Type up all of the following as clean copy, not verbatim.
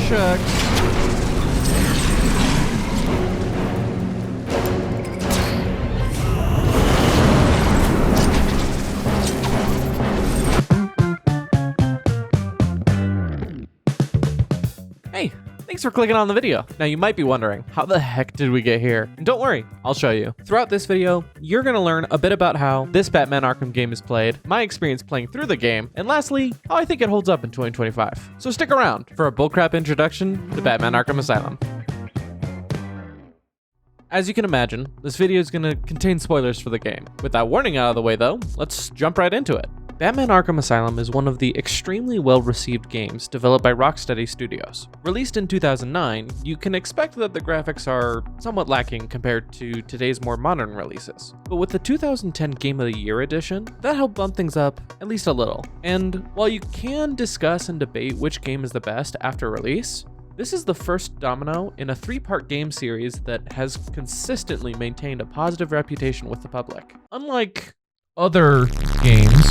shucks. Hey, thanks for clicking on the video. Now you might be wondering, how the heck did we get here? And don't worry, I'll show you. Throughout this video, you're gonna learn a bit about how this Batman Arkham game is played, my experience playing through the game, and lastly, how I think it holds up in 2025. So stick around for a bullcrap introduction to Batman Arkham Asylum. As you can imagine, this video is gonna contain spoilers for the game. With that warning out of the way though, let's jump right into it. Batman Arkham Asylum is one of the extremely well-received games developed by Rocksteady Studios. Released in 2009, you can expect that the graphics are somewhat lacking compared to today's more modern releases. But with the 2010 Game of the Year edition, that helped bump things up at least a little. And while you can discuss and debate which game is the best after release, this is the first domino in a 3-part game series that has consistently maintained a positive reputation with the public. Unlike other games.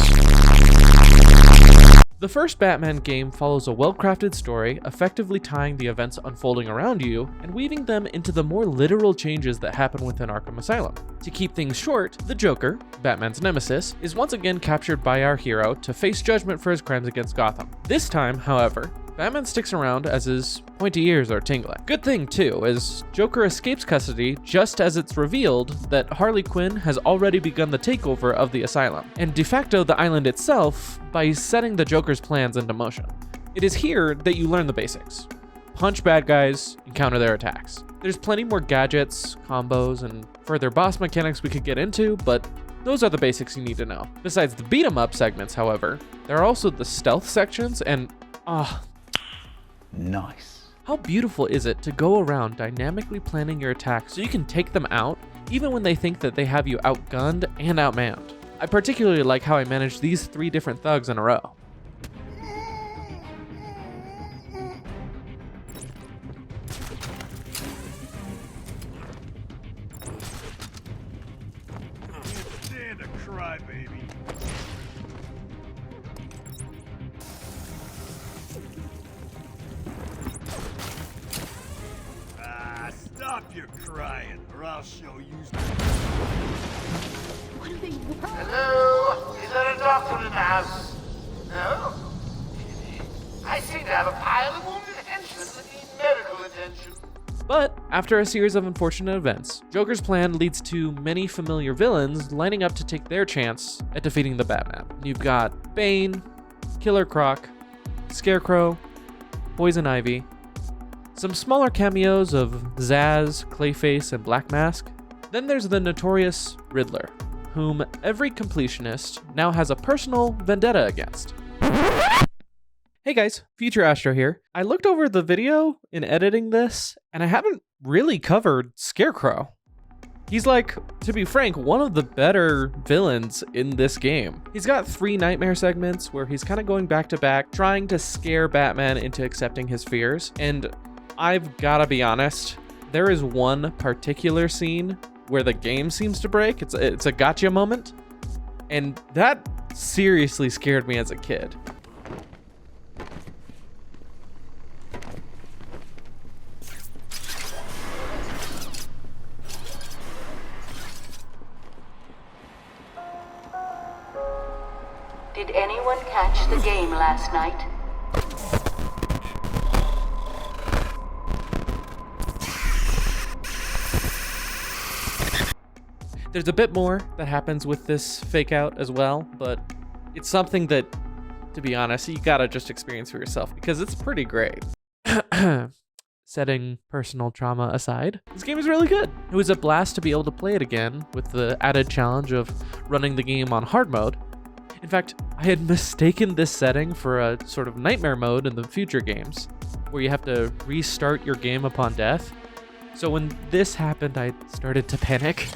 The first Batman game follows a well-crafted story, effectively tying the events unfolding around you and weaving them into the more literal changes that happen within Arkham Asylum. To keep things short, the Joker, Batman's nemesis, is once again captured by our hero to face judgment for his crimes against Gotham. This time, however, Batman sticks around as his pointy ears are tingling. Good thing too, as Joker escapes custody just as it's revealed that Harley Quinn has already begun the takeover of the asylum, and de facto the island itself by setting the Joker's plans into motion. It is here that you learn the basics. Punch bad guys and counter their attacks. There's plenty more gadgets, combos, and further boss mechanics we could get into, but those are the basics you need to know. Besides the beat 'em up segments, however, there are also the stealth sections and nice. How beautiful is it to go around dynamically planning your attacks so you can take them out even when they think that they have you outgunned and outmanned. I particularly like how I managed these 3 different thugs in a row. Stand a cry, baby. Stop your crying, or I'll show you. What do they want? Hello? Is there a doctor in the house? No? I seem to have a pile of wounded henchmen that need medical attention. But after a series of unfortunate events, Joker's plan leads to many familiar villains lining up to take their chance at defeating the Batman. You've got Bane, Killer Croc, Scarecrow, Poison Ivy, some smaller cameos of Zsasz, Clayface, and Black Mask. Then there's the notorious Riddler, whom every completionist now has a personal vendetta against. Hey guys, Future Astro here. I looked over the video in editing this, and I haven't really covered Scarecrow. He's like, to be frank, one of the better villains in this game. He's got 3 nightmare segments where he's kind of going back to back, trying to scare Batman into accepting his fears, and I've gotta be honest, there is one particular scene where the game seems to break. It's a gotcha moment, and that seriously scared me as a kid. Did anyone catch the game last night? There's a bit more that happens with this fake out as well, but it's something that, to be honest, you gotta just experience for yourself because it's pretty great. Setting personal trauma aside, this game is really good. It was a blast to be able to play it again with the added challenge of running the game on hard mode. In fact, I had mistaken this setting for a sort of nightmare mode in the future games, where you have to restart your game upon death. So when this happened, I started to panic.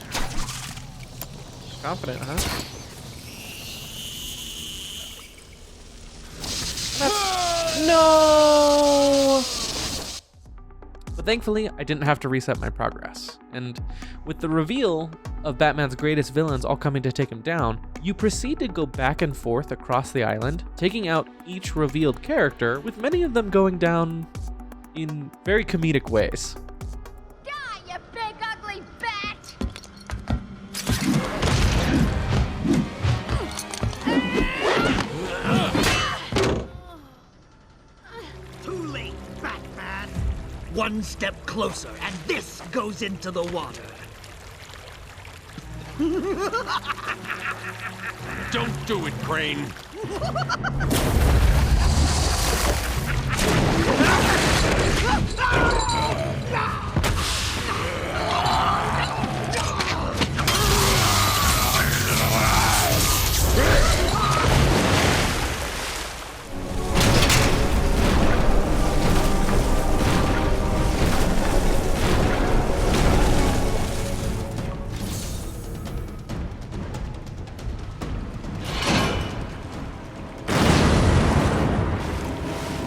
Confident, huh? No! But thankfully, I didn't have to reset my progress. And with the reveal of Batman's greatest villains all coming to take him down, you proceed to go back and forth across the island, taking out each revealed character, with many of them going down in very comedic ways. Die, you big ugly bat! Too late, Batman. One step closer, and this goes into the water. Don't do it, Crane.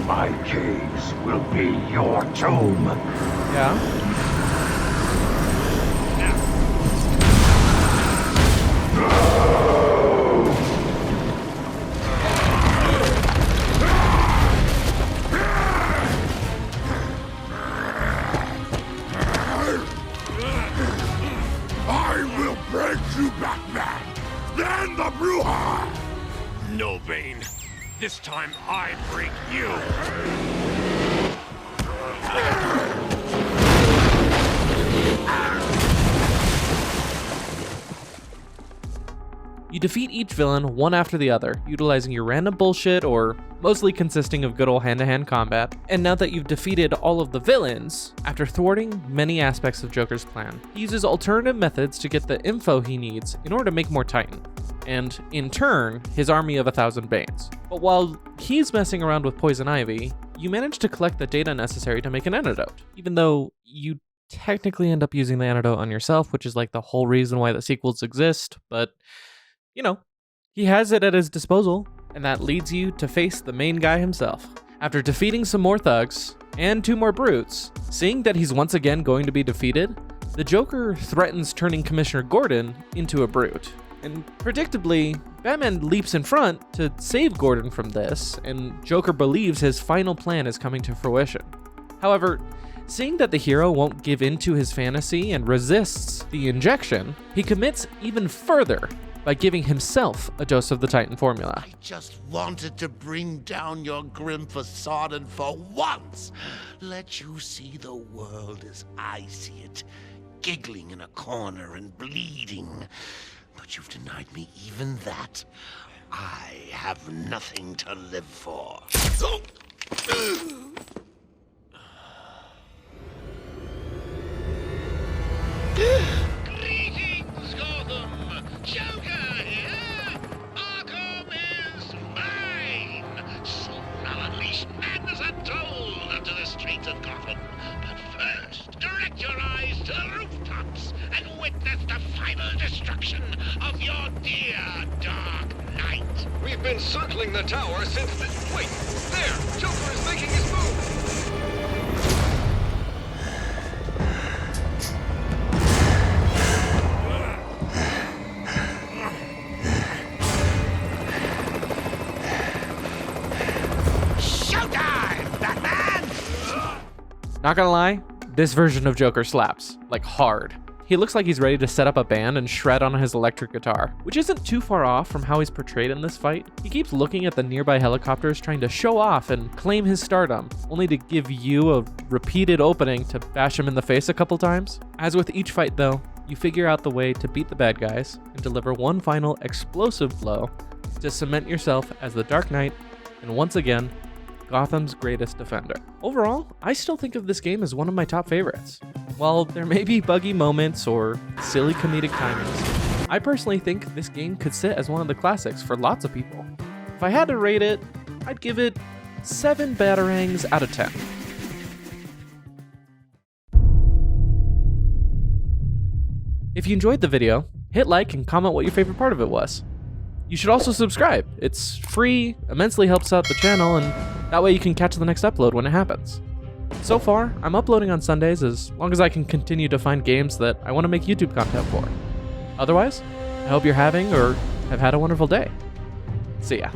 My caves will be your tomb. Yeah. I will break you, Batman. Then the Bruja. No, Bane. This time I break you. You defeat each villain one after the other, utilizing your random bullshit or mostly consisting of good old hand-to-hand combat. And now that you've defeated all of the villains, after thwarting many aspects of Joker's plan, he uses alternative methods to get the info he needs in order to make more Titan, and in turn, his army of 1,000 Banes. But while he's messing around with Poison Ivy, you manage to collect the data necessary to make an antidote, even though you technically end up using the antidote on yourself, which is like the whole reason why the sequels exist, but you know, he has it at his disposal, and that leads you to face the main guy himself. After defeating some more thugs, and 2 more brutes, seeing that he's once again going to be defeated, the Joker threatens turning Commissioner Gordon into a brute. And predictably, Batman leaps in front to save Gordon from this, and Joker believes his final plan is coming to fruition. However, seeing that the hero won't give in to his fantasy and resists the injection, he commits even further by giving himself a dose of the Titan formula. I just wanted to bring down your grim facade and for once let you see the world as I see it, giggling in a corner and bleeding. But you've denied me even that. I have nothing to live for. Greetings, Gotham! Joker here! Arkham is mine! Soon I'll unleash madness untold to the streets of Gotham. But first, direct your eyes to the rooftops and witness the final destruction of your dear Dark Knight. We've been circling the tower since the... Wait! There! Joker is making his move! Showtime, Batman! Not gonna lie, this version of Joker slaps, like hard. He looks like he's ready to set up a band and shred on his electric guitar, which isn't too far off from how he's portrayed in this fight. He keeps looking at the nearby helicopters trying to show off and claim his stardom, only to give you a repeated opening to bash him in the face a couple times. As with each fight though, you figure out the way to beat the bad guys and deliver one final explosive blow to cement yourself as the Dark Knight and once again, Gotham's greatest defender. Overall, I still think of this game as one of my top favorites. While there may be buggy moments or silly comedic timings, I personally think this game could sit as one of the classics for lots of people. If I had to rate it, I'd give it 7 Batarangs out of 10. If you enjoyed the video, hit like and comment what your favorite part of it was. You should also subscribe. It's free, immensely helps out the channel, and that way you can catch the next upload when it happens. So far, I'm uploading on Sundays as long as I can continue to find games that I want to make YouTube content for. Otherwise, I hope you're having or have had a wonderful day. See ya.